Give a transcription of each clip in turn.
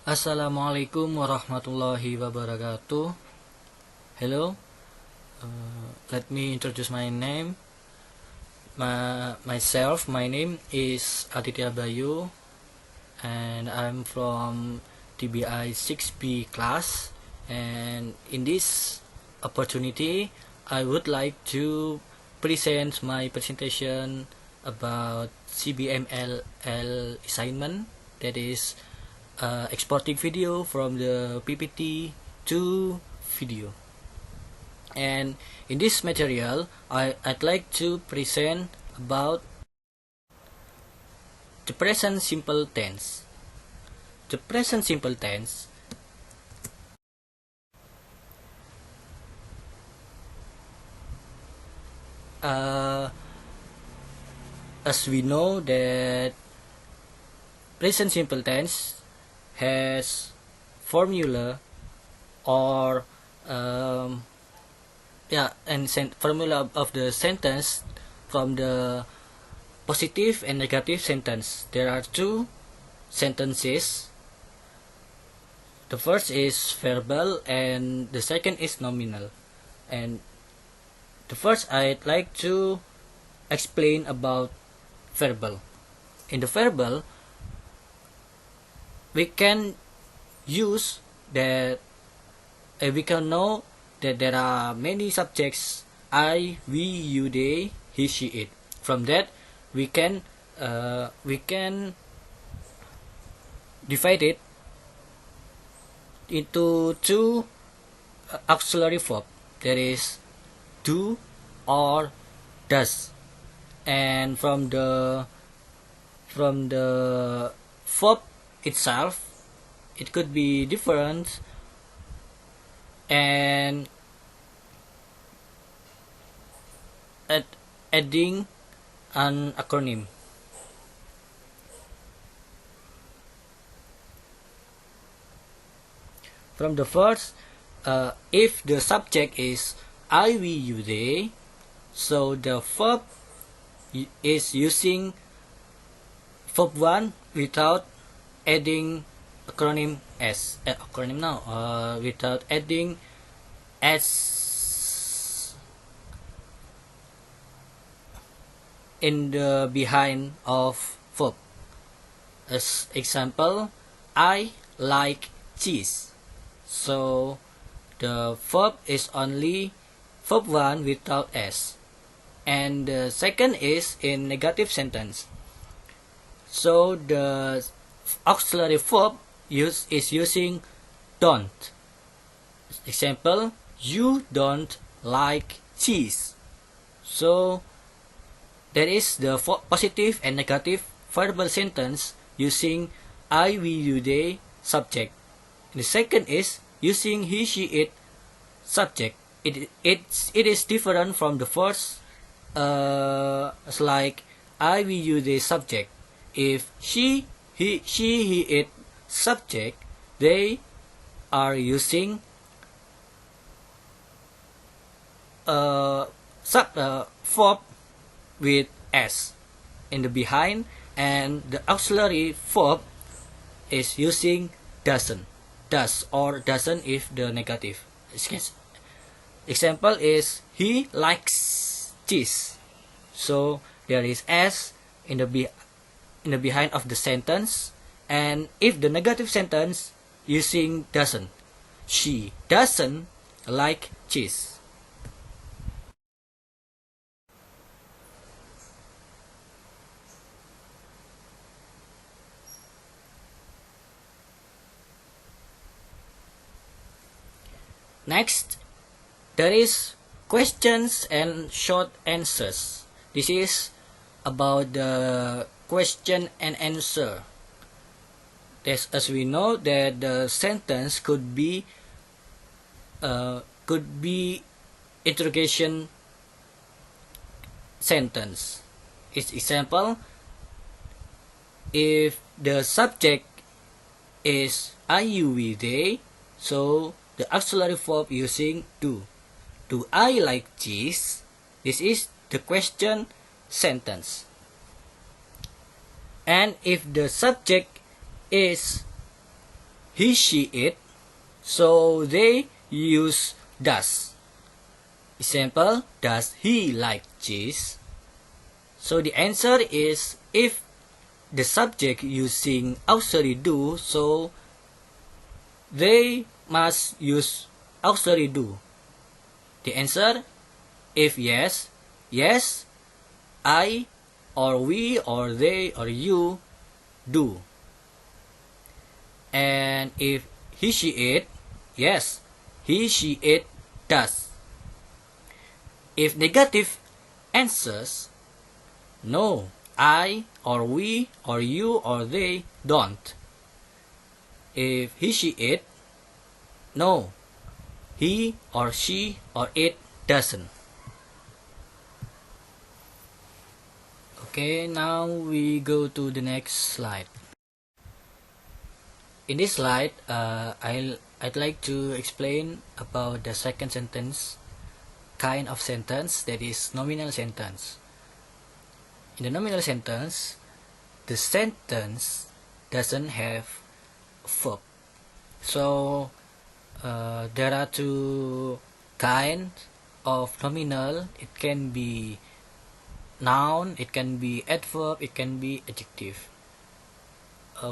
Assalamualaikum warahmatullahi wabarakatuh. Hello, let me introduce my name. My name is ADITYA Bayu, and I'm from TBI 6B class. And in this opportunity, I would like to present my presentation about CBMLL assignment, that is exporting video from the PPT to video. And in this material, I'd like to present about the present simple tense. The present simple tense as we know that present simple tense has formula or formula of the sentence from the positive and negative sentence. There are two sentences. The first is verbal and the second is nominal. And the first, I'd like to explain about verbal. In the verbal, we can use that we can know that there are many subjects: I, we, you, they, he, she, it. From that, we can divide it into two auxiliary verb, that is do or does. And from the verb itself, it could be different, and adding an acronym. From the first, if the subject is I, we, you, they, so the verb is using verb 1 without adding acronym s. Without adding s in the behind of verb. As example, I like cheese. So the verb is only verb 1 without s. And the second is in negative sentence. So the auxiliary verb is using don't. Example, you don't like cheese. So that is the positive and negative verbal sentence using I, we, you, they subject. And the second is using he, she, it subject. It is different from the first. It's like I, we, you, they subject. If she, he, it subject, they are using verb with s in the behind, and the auxiliary verb is using doesn't, does or doesn't if the negative. Example is he likes cheese. So there is s in the behind of the sentence, and if the negative sentence, using doesn't. She doesn't like cheese. Next, there is questions and short answers. This is about the question and answer. As we know that the sentence could be interrogation sentence. Its example, if the subject is I, you, we, they, so the auxiliary verb using do. Do I like cheese? This is the question sentence. And if the subject is he, she, it, so they use does. Example, does he like cheese? So the answer is if the subject using auxiliary do, so they must use auxiliary do. The answer, if yes, yes, I or we or they or you do. And if he, she, it, yes, he, she, it does. If negative answers, no, I or we or you or they don't. If he, she, it, no, he or she or it doesn't. Okay, now we go to the next slide. In this slide, I'd like to explain about the second sentence kind of sentence, that is nominal sentence. In the nominal sentence, the sentence doesn't have a verb. So there are two kinds of nominal. It can be noun, it can be adverb, it can be adjective.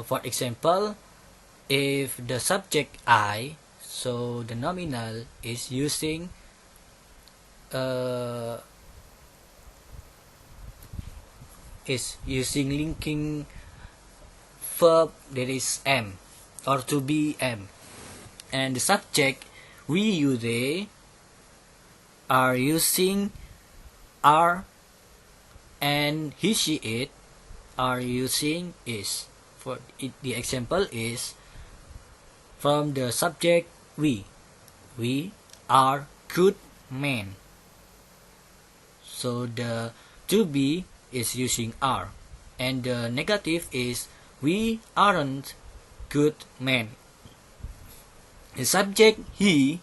For example, if the subject I, so the nominal is using linking verb, that is am or to be am, and the subject we, you, they are using are, and he, she, it are using is. For it, the example is from the subject we are good men. So the to be is using are, and the negative is we aren't good men. The subject he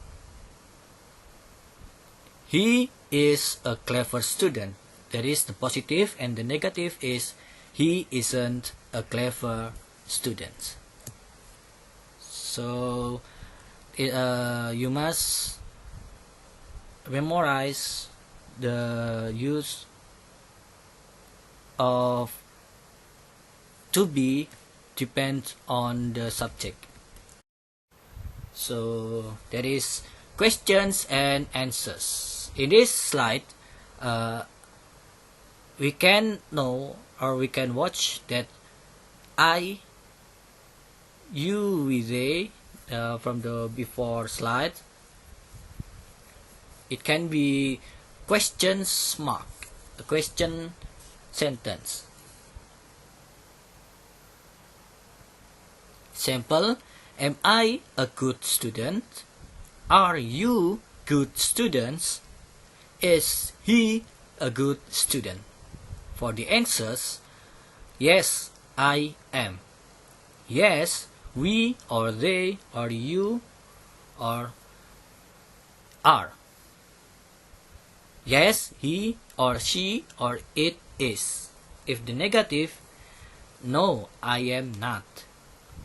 is a clever student. That is the positive, and the negative is he isn't a clever student. So you must memorize the use of to be depends on the subject. So that is questions and answers. In this slide, we can know or we can watch that I, you, we, they from the before slide. It can be questions mark, a question sentence. Example, am I a good student? Are you good students? Is he a good student? For the answers, yes, I am. Yes, we or they or you or are. Yes, he or she or it is. If the negative, no, I am not.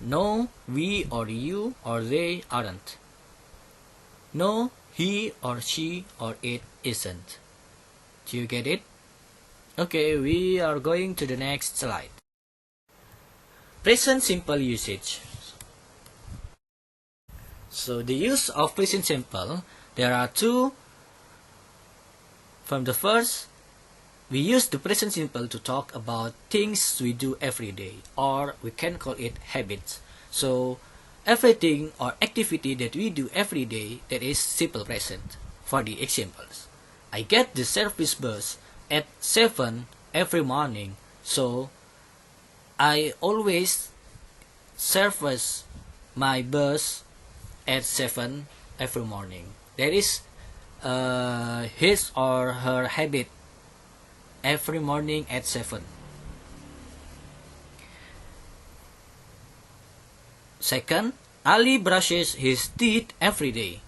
No, we or you or they aren't. No, he or she or it isn't. Do you get it? Okay, we are going to the next slide. Present simple usage. So the use of present simple, there are two. From the first, we use the present simple to talk about things we do every day, or we can call it habits. So everything or activity that we do every day, that is simple present. For the examples, I get the service bus at 7 every morning, so I always service my bus at 7 every morning. That is his or her habit every morning at 7. Second, Ali brushes his teeth every day.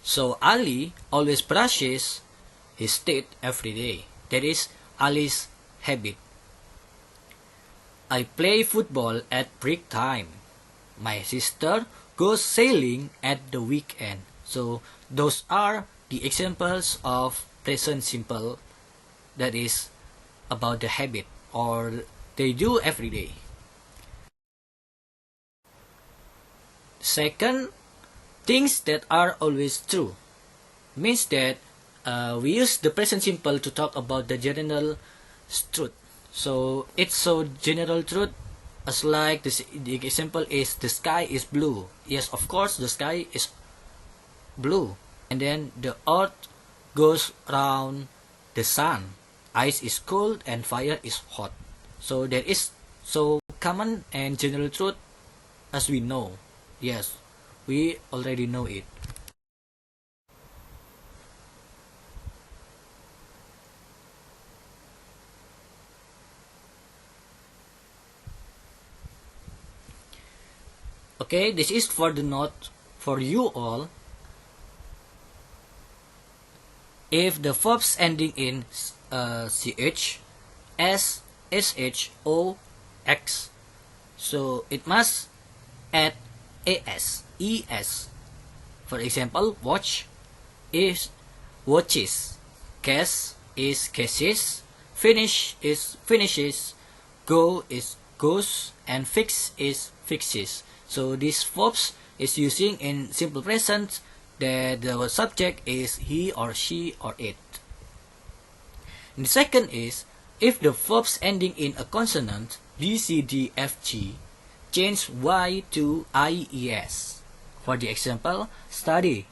So Ali always brushes his teeth every day. That is Ali's habit. I play football at break time. My sister goes sailing at the weekend. So those are the examples of present simple that is about the habit or they do every day. Second, things that are always true means that we use the present simple to talk about the general truth. So it's so general truth as like this, the example is the sky is blue. Yes, of course the sky is blue. And then the earth goes around the sun. Ice is cold and fire is hot. So that is so common and general truth as we know. Yes, we already know it. Okay, this is for the note for you all. If the verbs ending in ch, s, sh, o, x, so it must add as, es. For example, watch is watches, guess is guesses, finish is finishes, go is goes, and fix is fixes. So these verbs is using in simple present that the subject is he or she or it. And the second is if the verbs ending in a consonant B, C, D, F, G change Y to IES. For the example, study,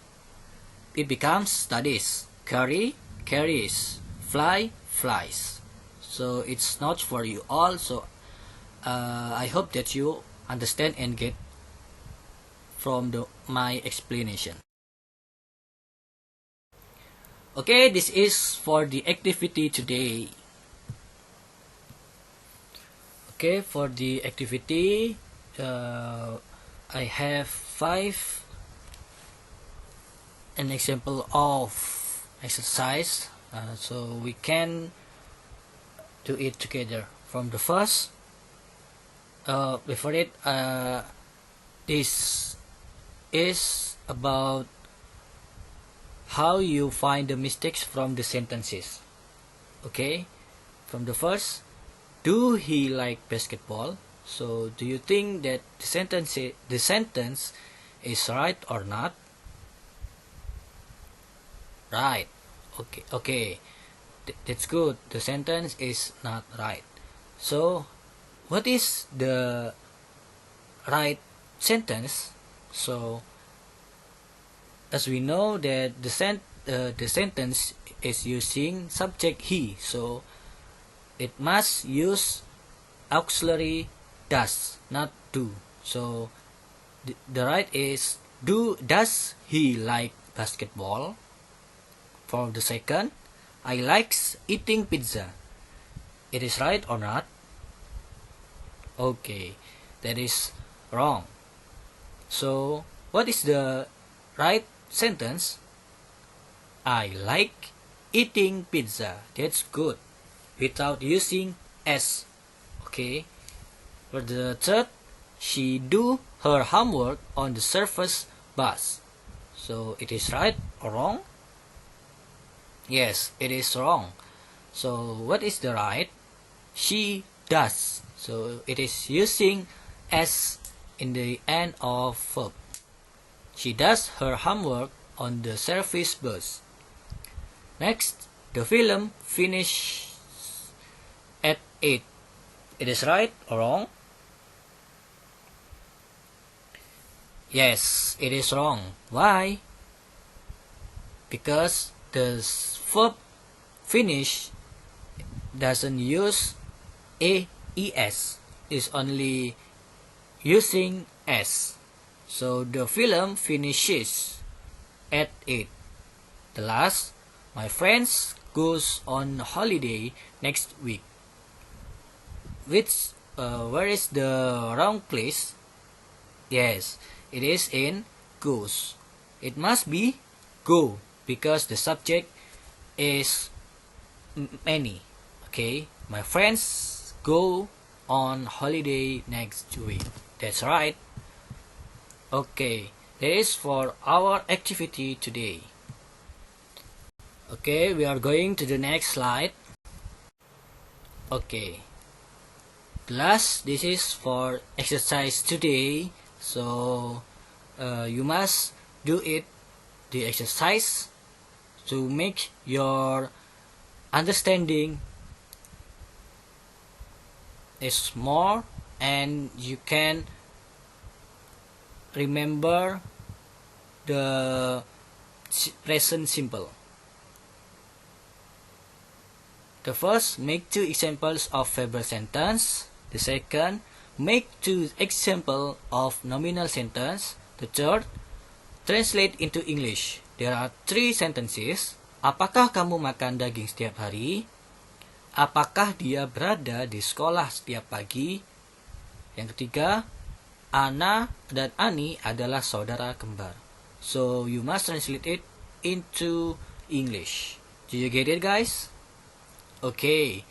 it becomes studies, carry, carries, fly, flies. So it's not for you all. So I hope that you understand and get from my explanation. Okay, this is for the activity today. Okay, for the activity, I have 5 an example of exercise, so we can do it together. From the first, before it, this is about how you find the mistakes from the sentences. Okay, from the first, do he like basketball? So do you think that the sentence is right or not? Right. Okay. That's good. The sentence is not right. So what is the right sentence? So as we know that the sentence is using subject he, so it must use auxiliary does, not do. So the right is does he like basketball? For the second, I likes eating pizza. It is right or not? Okay, that is wrong. So what is the right sentence? I like eating pizza. That's good. Without using s. Okay. For the third, she do her homework on the surface bus. So it is right or wrong? Yes, it is wrong. So what is the right? She does. So it is using s in the end of verb. She does her homework on the service bus. Next, the film finishes at 8. It is right or wrong? Yes, it is wrong. Why? Because the verb finish doesn't use AES. It's only using S. So the film finishes at 8. The last, my friends goes on holiday next week. Where is the wrong place? Yes, it is in goes. It must be go because the subject is many. Okay, my friends go on holiday next week. That's right. Okay, that is for our activity today. Okay, we are going to the next slide. Okay, class, this is for exercise today. So you must do it, the exercise, to make your understanding is more, and you can remember the present simple. The first, make 2 examples of verbal sentence. The second, make 2 examples of nominal sentence. The third, translate into English. There are 3 sentences. Apakah kamu makan daging setiap hari? Apakah dia berada di sekolah setiap pagi? Yang ketiga, Ana dan Ani adalah saudara kembar. So you must translate it into English. Do you get it, guys? Okay.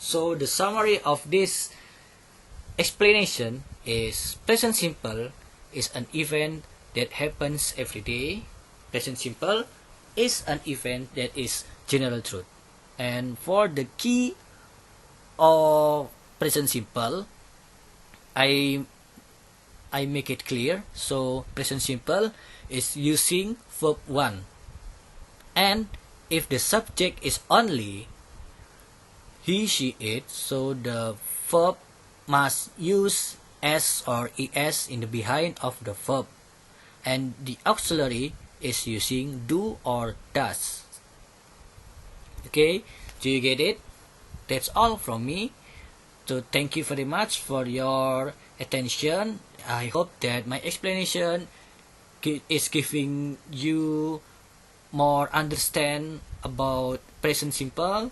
So the summary of this explanation is present simple is an event that happens every day. Present simple is an event that is general truth. And for the key of present simple, I make it clear. So present simple is using verb 1. And if the subject is only he, she, it, so the verb must use s or es in the behind of the verb. And the auxiliary is using do or does. Okay, do you get it? That's all from me. So thank you very much for your attention. I hope that my explanation is giving you more understand about present simple,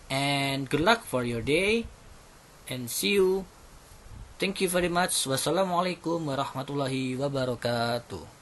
and good luck for your day, and see you. Thank you very much. Wassalamualaikum warahmatullahi wabarakatuh.